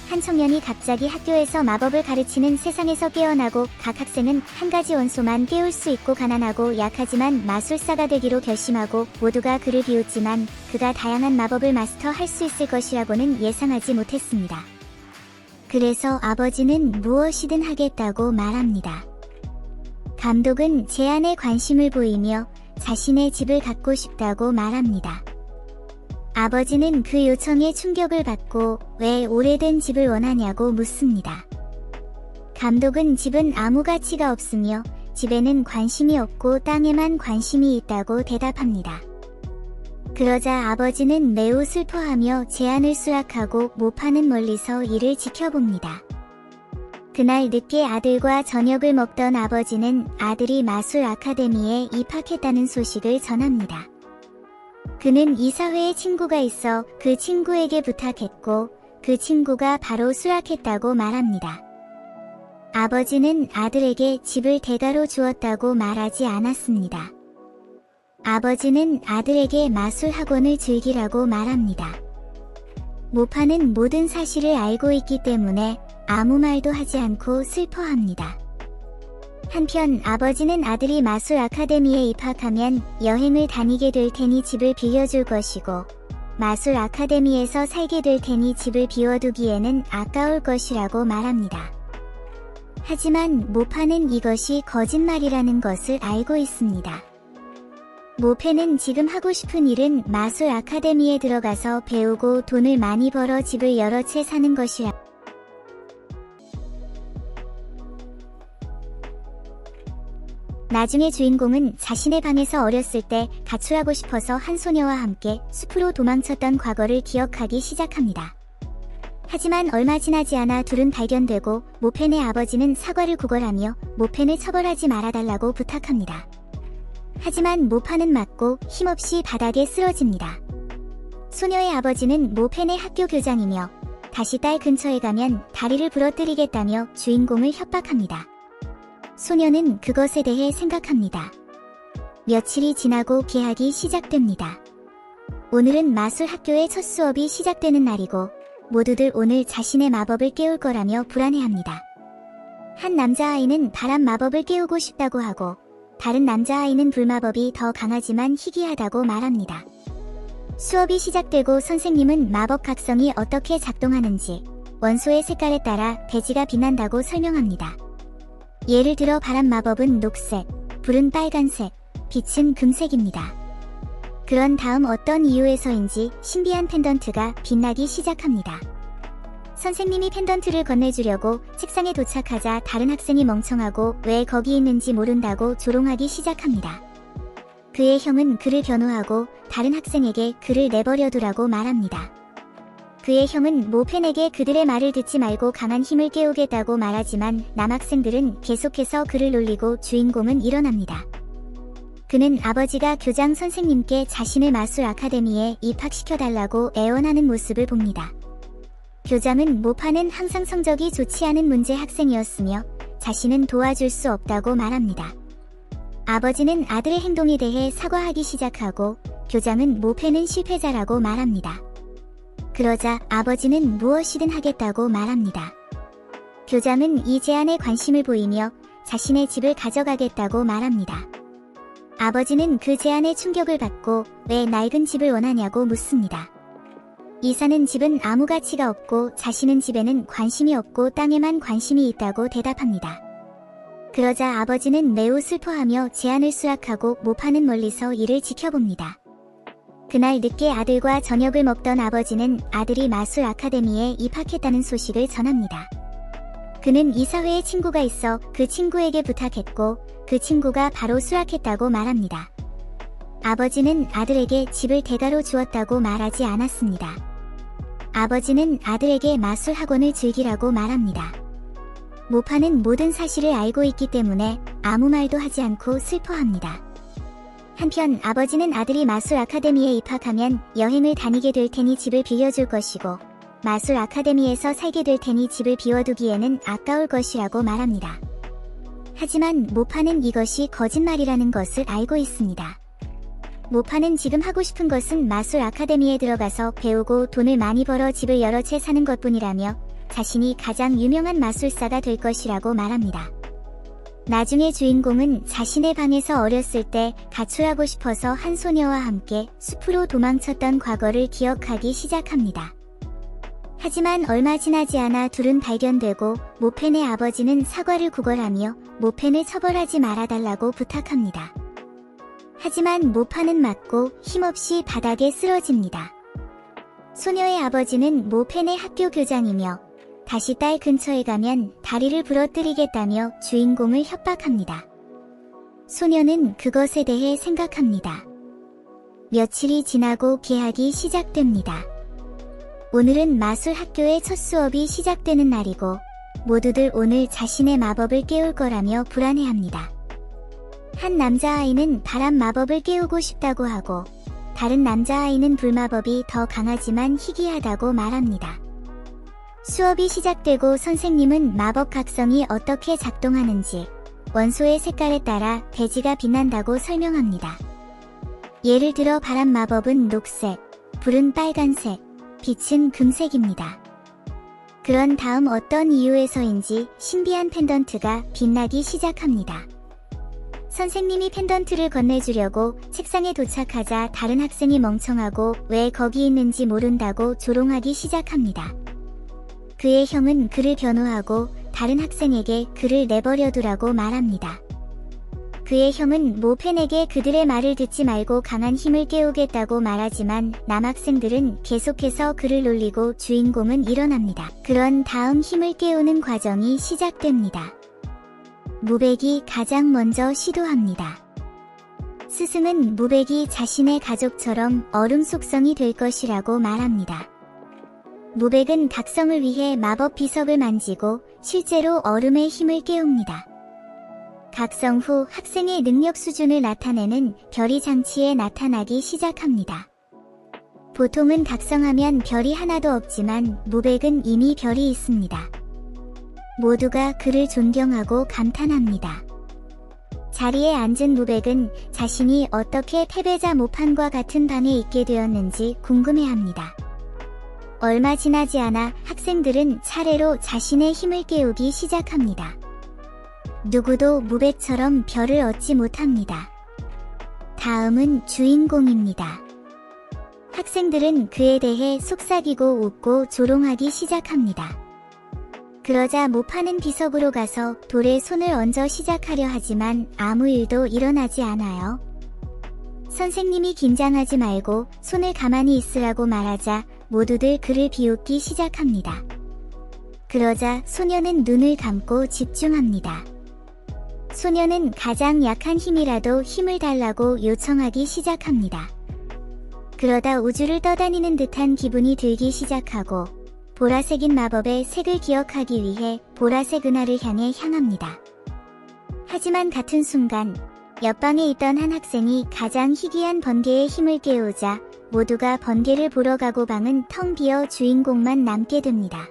한 청년이 갑자기 학교에서 마법을 가르치는 세상에서 깨어나고 각 학생은 한 가지 원소만 깨울 수 있고 가난하고 약하지만 마술사가 되기로 결심하고 모두가 그를 비웃지만 그가 다양한 마법을 마스터할 수 있을 것이라고는 예상하지 못했습니다. 그래서 아버지는 무엇이든 하겠다고 말합니다. 감독은 제안에 관심을 보이며 자신의 집을 갖고 싶다고 말합니다. 아버지는 그 요청에 충격을 받고 왜 오래된 집을 원하냐고 묻습니다. 감독은 집은 아무 가치가 없으며 집에는 관심이 없고 땅에만 관심이 있다고 대답합니다. 그러자 아버지는 매우 슬퍼하며 제안을 수락하고 모파는 멀리서 이를 지켜봅니다. 그날 늦게 아들과 저녁을 먹던 아버지는 아들이 마술 아카데미에 입학했다는 소식을 전합니다. 그는 이사회에 친구가 있어 그 친구에게 부탁했고 그 친구가 바로 수락했다고 말합니다. 아버지는 아들에게 집을 대가로 주었다고 말하지 않았습니다. 아버지는 아들에게 마술 학원을 즐기라고 말합니다. 모파는 모든 사실을 알고 있기 때문에 아무 말도 하지 않고 슬퍼합니다. 한편 아버지는 아들이 마술 아카데미에 입학하면 여행을 다니게 될 테니 집을 빌려줄 것이고 마술 아카데미에서 살게 될 테니 집을 비워두기에는 아까울 것이라고 말합니다. 하지만 모파는 이것이 거짓말이라는 것을 알고 있습니다. 모페는 지금 하고 싶은 일은 마술 아카데미에 들어가서 배우고 돈을 많이 벌어 집을 여러 채 사는 것이라. 나중에 주인공은 자신의 방에서 어렸을 때 가출하고 싶어서 한 소녀와 함께 숲으로 도망쳤던 과거를 기억하기 시작합니다. 하지만 얼마 지나지 않아 둘은 발견되고 모펜의 아버지는 사과를 구걸하며 모펜을 처벌하지 말아달라고 부탁합니다. 하지만 모파는 맞고 힘없이 바닥에 쓰러집니다. 소녀의 아버지는 모펜의 학교 교장이며 다시 딸 근처에 가면 다리를 부러뜨리겠다며 주인공을 협박합니다. 소녀는 그것에 대해 생각합니다. 며칠이 지나고 개학이 시작됩니다. 오늘은 마술 학교의 첫 수업이 시작되는 날이고 모두들 오늘 자신의 마법을 깨울 거라며 불안해합니다. 한 남자아이는 바람 마법을 깨우고 싶다고 하고 다른 남자아이는 불마법이 더 강하지만 희귀하다고 말합니다. 수업이 시작되고 선생님은 마법 각성이 어떻게 작동하는지 원소의 색깔에 따라 대지가 빛난다고 설명합니다. 예를 들어 바람 마법은 녹색, 불은 빨간색, 빛은 금색입니다. 그런 다음 어떤 이유에서인지 신비한 펜던트가 빛나기 시작합니다. 선생님이 펜던트를 건네주려고 책상에 도착하자 다른 학생이 멍청하고 왜 거기 있는지 모른다고 조롱하기 시작합니다. 그의 형은 그를 변호하고 다른 학생에게 그를 내버려두라고 말합니다. 그의 형은 모펜에게 그들의 말을 듣지 말고 강한 힘을 깨우겠다고 말하지만 남학생들은 계속해서 그를 놀리고 주인공은 일어납니다. 그는 아버지가 교장 선생님께 자신을 마술 아카데미에 입학시켜달라고 애원하는 모습을 봅니다. 교장은 모파는 항상 성적이 좋지 않은 문제 학생이었으며 자신은 도와줄 수 없다고 말합니다. 아버지는 아들의 행동에 대해 사과하기 시작하고 교장은 모페는 실패자라고 말합니다. 그러자 아버지는 무엇이든 하겠다고 말합니다. 교장은 이 제안에 관심을 보이며 자신의 집을 가져가겠다고 말합니다. 아버지는 그 제안에 충격을 받고 왜 낡은 집을 원하냐고 묻습니다. 이사는 집은 아무 가치가 없고 자신은 집에는 관심이 없고 땅에만 관심이 있다고 대답합니다. 그러자 아버지는 매우 슬퍼하며 제안을 수락하고 모파는 멀리서 이를 지켜봅니다. 그날 늦게 아들과 저녁을 먹던 아버지는 아들이 마술 아카데미에 입학했다는 소식을 전합니다. 그는 이사회에 친구가 있어 그 친구에게 부탁했고 그 친구가 바로 수락했다고 말합니다. 아버지는 아들에게 집을 대가로 주었다고 말하지 않았습니다. 아버지는 아들에게 마술 학원을 즐기라고 말합니다. 모파는 모든 사실을 알고 있기 때문에 아무 말도 하지 않고 슬퍼합니다. 한편 아버지는 아들이 마술 아카데미에 입학하면 여행을 다니게 될 테니 집을 빌려줄 것이고 마술 아카데미에서 살게 될 테니 집을 비워두기에는 아까울 것이라고 말합니다. 하지만 모파는 이것이 거짓말이라는 것을 알고 있습니다. 모파는 지금 하고 싶은 것은 마술 아카데미에 들어가서 배우고 돈을 많이 벌어 집을 여러 채 사는 것뿐이라며 자신이 가장 유명한 마술사가 될 것이라고 말합니다. 나중에 주인공은 자신의 방에서 어렸을 때 가출하고 싶어서 한 소녀와 함께 숲으로 도망쳤던 과거를 기억하기 시작합니다. 하지만 얼마 지나지 않아 둘은 발견되고 모펜의 아버지는 사과를 구걸하며 모펜을 처벌하지 말아달라고 부탁합니다. 하지만 모파는 맞고 힘없이 바닥에 쓰러집니다. 소녀의 아버지는 모펜의 학교 교장이며 다시 딸 근처에 가면 다리를 부러뜨리겠다며 주인공을 협박합니다. 소녀는 그것에 대해 생각합니다. 며칠이 지나고 개학이 시작됩니다. 오늘은 마술 학교의 첫 수업이 시작되는 날이고 모두들 오늘 자신의 마법을 깨울 거라며 불안해합니다. 한 남자아이는 바람 마법을 깨우고 싶다고 하고 다른 남자아이는 불마법이 더 강하지만 희귀하다고 말합니다. 수업이 시작되고 선생님은 마법 각성이 어떻게 작동하는지 원소의 색깔에 따라 대지가 빛난다고 설명합니다. 예를 들어 바람 마법은 녹색, 불은 빨간색, 빛은 금색입니다. 그런 다음 어떤 이유에서인지 신비한 펜던트가 빛나기 시작합니다. 선생님이 펜던트를 건네주려고 책상에 도착하자 다른 학생이 멍청하고 왜 거기 있는지 모른다고 조롱하기 시작합니다. 그의 형은 그를 변호하고 다른 학생에게 그를 내버려두라고 말합니다. 그의 형은 모펜에게 그들의 말을 듣지 말고 강한 힘을 깨우겠다고 말하지만 남학생들은 계속해서 그를 놀리고 주인공은 일어납니다. 그런 다음 힘을 깨우는 과정이 시작됩니다. 무백이 가장 먼저 시도합니다. 스승은 무백이 자신의 가족처럼 얼음 속성이 될 것이라고 말합니다. 무백은 각성을 위해 마법 비석을 만지고 실제로 얼음의 힘을 깨웁니다. 각성 후 학생의 능력 수준을 나타내는 별이 장치에 나타나기 시작합니다. 보통은 각성하면 별이 하나도 없지만 무백은 이미 별이 있습니다. 모두가 그를 존경하고 감탄합니다. 자리에 앉은 무백은 자신이 어떻게 패배자 모판과 같은 방에 있게 되었는지 궁금해합니다. 얼마 지나지 않아 학생들은 차례로 자신의 힘을 깨우기 시작합니다. 누구도 무백처럼 별을 얻지 못합니다. 다음은 주인공입니다. 학생들은 그에 대해 속삭이고 웃고 조롱하기 시작합니다. 그러자 모파는 비석으로 가서 돌에 손을 얹어 시작하려 하지만 아무 일도 일어나지 않아요. 선생님이 긴장하지 말고 손을 가만히 있으라고 말하자 모두들 그를 비웃기 시작합니다. 그러자 소녀는 눈을 감고 집중합니다. 소녀는 가장 약한 힘이라도 힘을 달라고 요청하기 시작합니다. 그러다 우주를 떠다니는 듯한 기분이 들기 시작하고 보라색인 마법의 색을 기억하기 위해 보라색 은하를 향합니다. 하지만 같은 순간 옆방에 있던 한 학생이 가장 희귀한 번개의 힘을 깨우자 모두가 번개를 보러 가고 방은 텅 비어 주인공만 남게 됩니다.